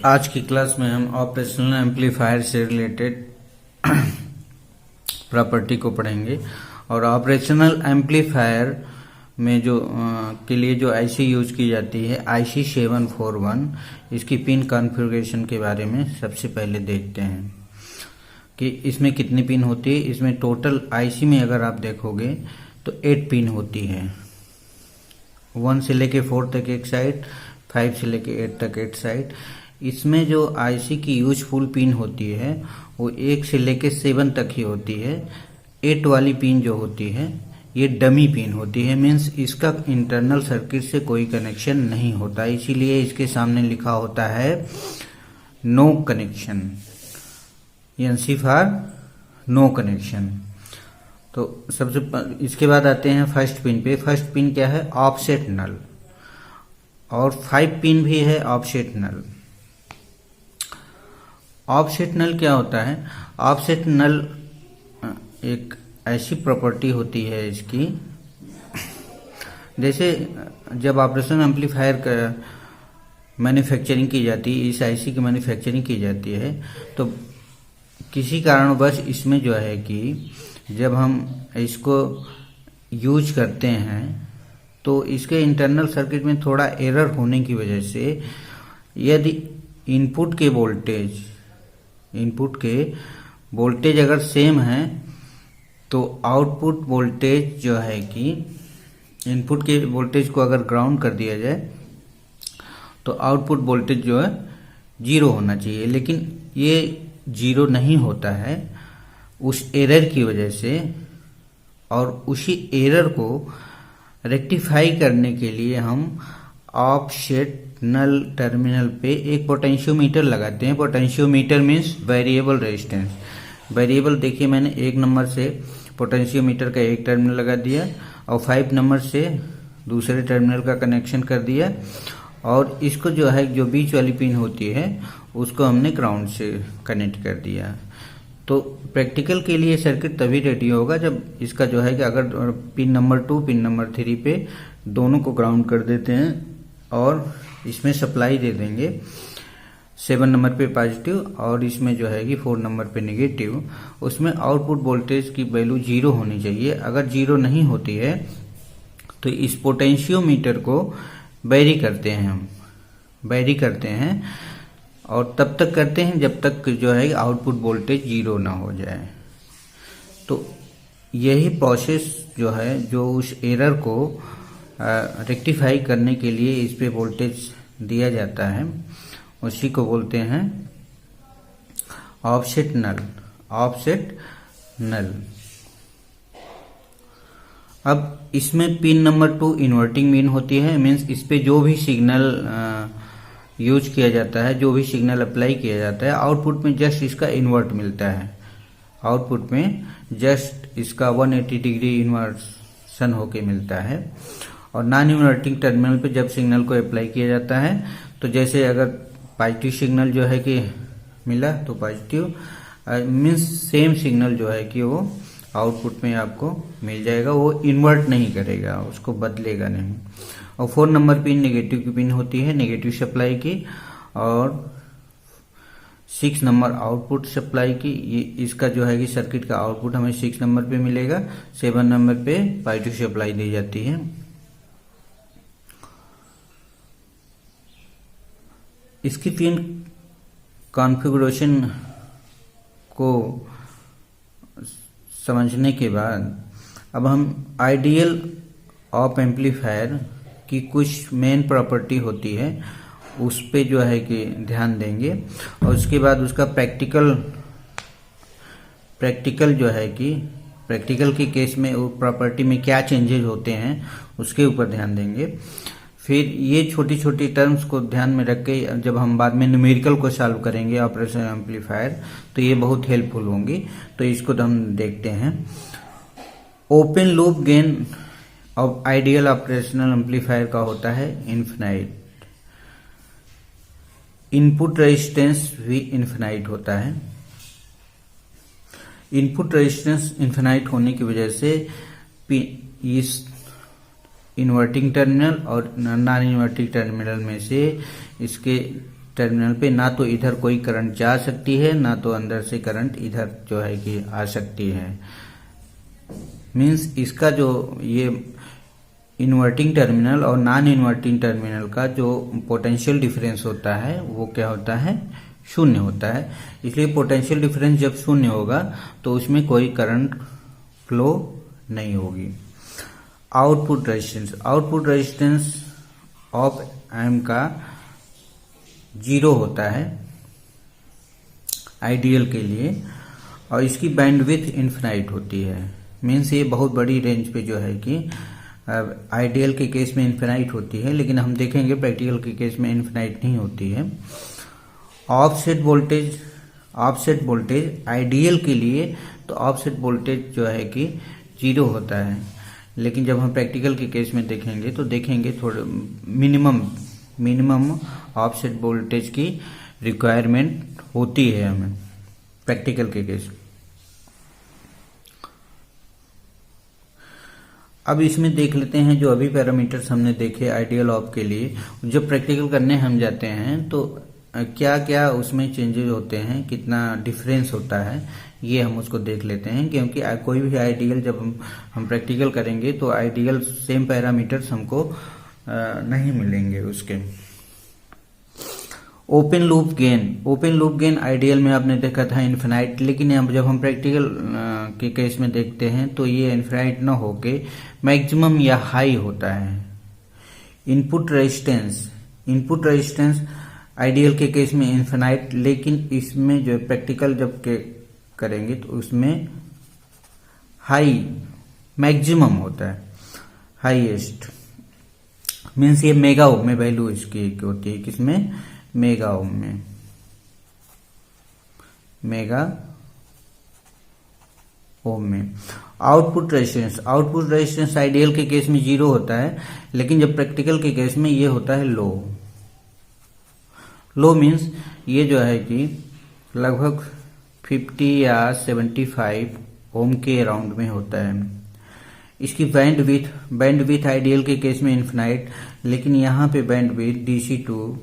आज की क्लास में हम ऑपरेशनल एम्पलीफायर से रिलेटेड प्रॉपर्टी को पढ़ेंगे। और ऑपरेशनल एम्पलीफायर में जो के लिए जो आईसी यूज की जाती है IC 741, इसकी पिन कॉन्फ़िगरेशन के बारे में सबसे पहले देखते हैं कि इसमें कितनी पिन होती है। इसमें टोटल आईसी में अगर आप देखोगे तो 8 पिन होती है। 1 से लेके 4 तक एक साइड, 5 से लेके 8 तक एक साइड। इसमें जो आईसी की यूजफुल पिन होती है वो 1 से लेके 7 तक ही होती है। 8 वाली पिन जो होती है ये डमी पिन होती है, मीन्स इसका इंटरनल सर्किट से कोई कनेक्शन नहीं होता, इसीलिए इसके सामने लिखा होता है no connection, NC for no connection. तो सबसे इसके बाद आते हैं फर्स्ट पिन पे। फर्स्ट पिन क्या है? Offset null. और 5 पिन भी है ऑफसेट नल। ऑफसेट नल क्या होता है? ऑफसेट नल एक ऐसी प्रॉपर्टी होती है इसकी, जैसे जब ऑपरेशन एम्पलीफायर का मैन्युफैक्चरिंग की जाती है, इस आईसी की मैन्युफैक्चरिंग की जाती है, तो किसी कारणवश इसमें जो है कि जब हम इसको यूज करते हैं तो इसके इंटरनल सर्किट में थोड़ा एरर होने की वजह से यदि इनपुट के वोल्टेज अगर सेम है तो आउटपुट वोल्टेज जो है कि इनपुट के वोल्टेज को अगर ग्राउंड कर दिया जाए तो आउटपुट वोल्टेज जो है 0 होना चाहिए, लेकिन ये 0 नहीं होता है उस एरर की वजह से। और उसी एरर को रेक्टिफाई करने के लिए हम ऑफसेट नल टर्मिनल पे एक पोटेंशियोमीटर लगाते हैं। Potentiometer means variable resistance. Variable देखिए, मैंने 1 नंबर से पोटेंशियोमीटर का एक टर्मिनल लगा दिया और 5 नंबर से दूसरे टर्मिनल का कनेक्शन कर दिया, और इसको जो है जो बीच वाली पिन होती है उसको हमने ग्राउंड से कनेक्ट कर दिया। तो प्रैक्टिकल के लिए सर्किट तभी रेडी होगा जब इसका जो है कि अगर पिन नंबर 2 पिन नंबर 3 पे दोनों को ग्राउंड कर देते हैं और इसमें सप्लाई दे देंगे 7 नंबर पे पॉजिटिव और इसमें जो है कि 4 नंबर पे नेगेटिव, उसमें आउटपुट वोल्टेज की वैल्यू 0 होनी चाहिए। अगर 0 नहीं होती है तो इस पोटेंशियोमीटर को वेरी करते हैं और तब तक करते हैं जब तक जो है आउटपुट वोल्टेज 0 ना हो जाए। तो यही प्रोसेस जो है जो उस एरर को रेक्टिफाई करने के लिए इस पे वोल्टेज दिया जाता है, उसी को बोलते हैं ऑफसेट नल। अब इसमें पिन नंबर 2 इन्वर्टिंग पिन होती है, मीन्स इस पे जो भी सिग्नल यूज किया जाता है, जो भी सिग्नल अप्लाई किया जाता है, आउटपुट में जस्ट इसका इन्वर्ट मिलता है। आउटपुट में जस्ट इसका 180 डिग्री इन्वर्सन होके मिलता है। और नॉन इन्वर्टिंग टर्मिनल पे जब सिग्नल को अप्लाई किया जाता है तो जैसे अगर पॉजिटिव सिग्नल जो है कि मिला तो पॉजिटिव मीन्स सेम सिग्नल जो है कि वो आउटपुट में आपको मिल जाएगा, वो इन्वर्ट नहीं करेगा, उसको बदलेगा नहीं। और 4 नंबर पिन नेगेटिव की पिन होती है, नेगेटिव सप्लाई की, और 6 नंबर आउटपुट सप्लाई की। ये इसका जो है कि सर्किट का आउटपुट हमें 6 नंबर पे मिलेगा, 7 नंबर पे पॉजिटिव सप्लाई दी जाती है। इसकी पिन कॉन्फ़िगरेशन को समझने के बाद अब हम आइडियल ऑप एम्पलीफायर की कुछ मेन प्रॉपर्टी होती है उस पे जो है कि ध्यान देंगे, और उसके बाद उसका प्रैक्टिकल जो है कि प्रैक्टिकल के केस में वो प्रॉपर्टी में क्या चेंजेस होते हैं उसके ऊपर ध्यान देंगे। फिर ये छोटी छोटी टर्म्स को ध्यान में रख के जब हम बाद में न्यूमेरिकल को सॉल्व करेंगे ऑपरेशन एम्पलीफायर तो ये बहुत हेल्पफुल होंगी। तो इसको हम देखते हैं। Open loop gain of ideal operational amplifier का होता है इनफिनाइट। इनपुट रेजिस्टेंस भी इनफिनाइट होता है। इनपुट रेजिस्टेंस इनफिनाइट होने की वजह से इस इन्वर्टिंग टर्मिनल और नॉन इन्वर्टिंग टर्मिनल में से इसके टर्मिनल पे ना तो इधर कोई करंट जा सकती है, ना तो अंदर से करंट इधर जो है कि आ सकती है। मीन्स इसका जो ये इन्वर्टिंग टर्मिनल और नॉन इन्वर्टिंग टर्मिनल का जो पोटेंशियल डिफरेंस होता है वो क्या होता है, शून्य होता है। इसलिए पोटेंशियल डिफरेंस जब शून्य होगा तो उसमें कोई करंट फ्लो नहीं होगी। आउटपुट रेजिस्टेंस ऑफ एम का 0 होता है आइडियल के लिए, और इसकी बैंडविड्थ इनफिनाइट होती है। मीन्स ये बहुत बड़ी रेंज पे जो है कि आइडियल के केस में इनफिनाइट होती है, लेकिन हम देखेंगे प्रैक्टिकल के केस में इनफिनाइट नहीं होती है। ऑफसेट वोल्टेज आइडियल के लिए तो ऑफसेट वोल्टेज जो है कि 0 होता है, लेकिन जब हम प्रैक्टिकल के केस में देखेंगे तो देखेंगे थोड़े मिनिमम ऑफसेट वोल्टेज की रिक्वायरमेंट होती है हमें प्रैक्टिकल के केस। अब इसमें देख लेते हैं जो अभी पैरामीटर्स हमने देखे आइडियल ऑप के लिए, जब प्रैक्टिकल करने हम जाते हैं तो क्या क्या उसमें चेंजेस होते हैं, कितना डिफरेंस होता है, ये हम उसको देख लेते हैं। क्योंकि कोई भी आइडियल जब हम प्रैक्टिकल करेंगे तो आइडियल सेम पैरामीटर्स हमको नहीं मिलेंगे उसके। ओपन लूप गेन आइडियल में आपने देखा था इनफिनाइट, लेकिन अब जब हम प्रैक्टिकल के केस में देखते हैं तो ये इनफिनाइट न होके मैक्सिमम या हाई होता है। इनपुट रेजिस्टेंस आइडियल के केस में इनफिनाइट, लेकिन इसमें जो प्रैक्टिकल जब करेंगे तो उसमें हाई मैक्सिमम होता है, हाईएस्ट। मीन्स ये मेगा ओम में वैल्यू इसकी होती है, किसमें, मेगा ओम में, मेगा ओम में। आउटपुट रेजिस्टेंस आइडियल के केस में 0 होता है, लेकिन जब प्रैक्टिकल के केस में ये होता है लो मीन्स ये जो है कि लगभग 50 या 75 ओम के अराउंड में होता है। इसकी बैंडविड्थ आइडियल के केस में इनफिनाइट, लेकिन यहाँ पे बैंडविड्थ DC टू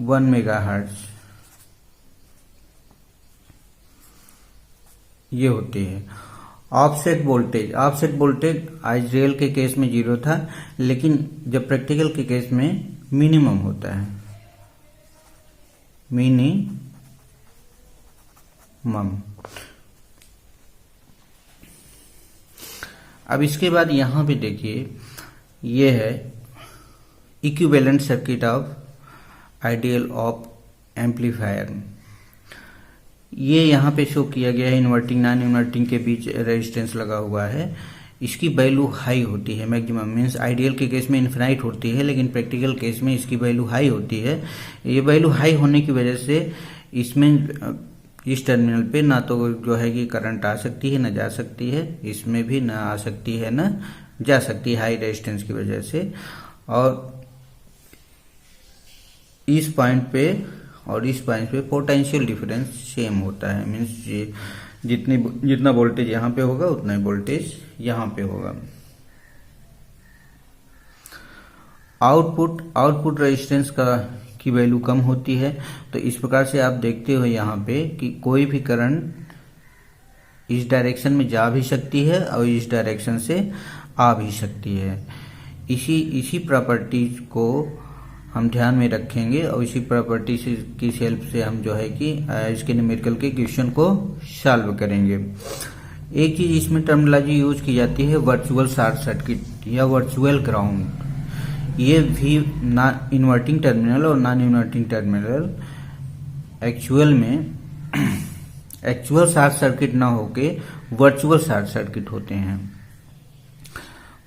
1 मेगाहर्ट्ज ये होती है। ऑफसेट वोल्टेज आइडियल के केस में 0 था, लेकिन जब प्रैक्टिकल के केस में मिनिमम होता है, मिनिमम। अब इसके बाद यहां पे देखिए, ये है equivalent circuit of ideal op amplifier. ये यहां पे शो किया गया है, इन्वर्टिंग नॉन इन्वर्टिंग के बीच रेजिस्टेंस लगा हुआ है। इसकी वैल्यू हाई होती है, मैक्सिमम मीन्स आइडियल के केस में इनफिनाइट होती है, लेकिन प्रैक्टिकल केस में इसकी वैल्यू हाई होती है। ये वैल्यू हाई होने की वजह से इसमें इस टर्मिनल पे ना तो जो है कि करंट आ सकती है, ना जा सकती है, इसमें भी ना आ सकती है ना जा सकती है, हाई रेजिस्टेंस की वजह से। और इस पॉइंट पे और इस पॉइंट पे पोटेंशियल डिफरेंस सेम होता है, मीन्स ये जितना वोल्टेज यहाँ पे होगा उतना ही वोल्टेज यहाँ पे होगा। आउटपुट रेजिस्टेंस की वैल्यू कम होती है, तो इस प्रकार से आप देखते हो यहाँ पे कि कोई भी करंट इस डायरेक्शन में जा भी सकती है और इस डायरेक्शन से आ भी सकती है। इसी प्रॉपर्टीज को हम ध्यान में रखेंगे और इसी प्रॉपर्टी की हेल्प से हम जो है कि इसके न्यूमेरिकल के क्वेश्चन को सॉल्व करेंगे। एक चीज इसमें टर्मिनोलॉजी यूज की जाती है वर्चुअल शॉर्ट सर्किट या वर्चुअल ग्राउंड। ये भी इन्वर्टिंग टर्मिनल और non inverting terminal actual short circuit ना होके वर्चुअल शॉर्ट सर्किट होते हैं।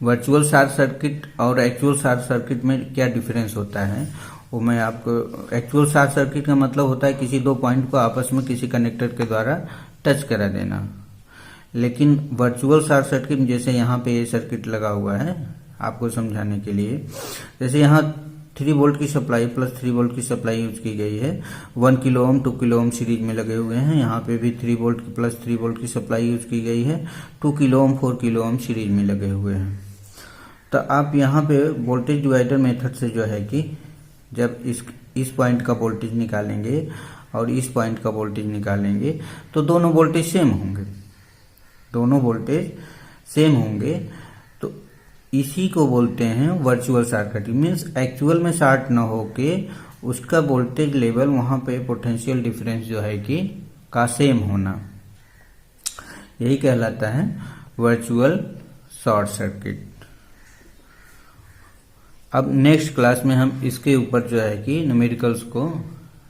वर्चुअल शॉर्ट सर्किट और एक्चुअल शॉर्ट सर्किट में क्या डिफरेंस होता है वो मैं आपको। एक्चुअल शॉर्ट सर्किट का मतलब होता है किसी दो पॉइंट को आपस में किसी कनेक्टर के द्वारा टच करा देना, लेकिन वर्चुअल शॉर्ट सर्किट जैसे यहाँ पे ये सर्किट लगा हुआ है आपको समझाने के लिए, जैसे यहाँ 3 वोल्ट की सप्लाई प्लस 3 वोल्ट की सप्लाई यूज की गई है। 1 kilo ohm 2 kilo ohm series में लगे हुए हैं। यहाँ पे भी 3 वोल्ट की प्लस 3 वोल्ट की सप्लाई यूज की गई है। 2 kilo ohm 4 kilo ohm series में लगे हुए हैं। तो आप यहाँ पे वोल्टेज डिवाइडर मेथड से जो है कि जब इस पॉइंट का वोल्टेज निकालेंगे और इस पॉइंट का वोल्टेज निकालेंगे तो दोनों वोल्टेज सेम होंगे, दोनों वोल्टेज सेम होंगे। तो इसी को बोलते हैं virtual short circuit. Means actual में शॉर्ट ना होके उसका वोल्टेज लेवल वहां पे पोटेंशियल डिफरेंस जो है कि का सेम होना, यही कहलाता है वर्चुअल शॉर्ट सर्किट। अब नेक्स्ट क्लास में हम इसके ऊपर जो है कि न्यूमेरिकल्स को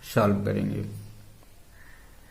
सॉल्व करेंगे।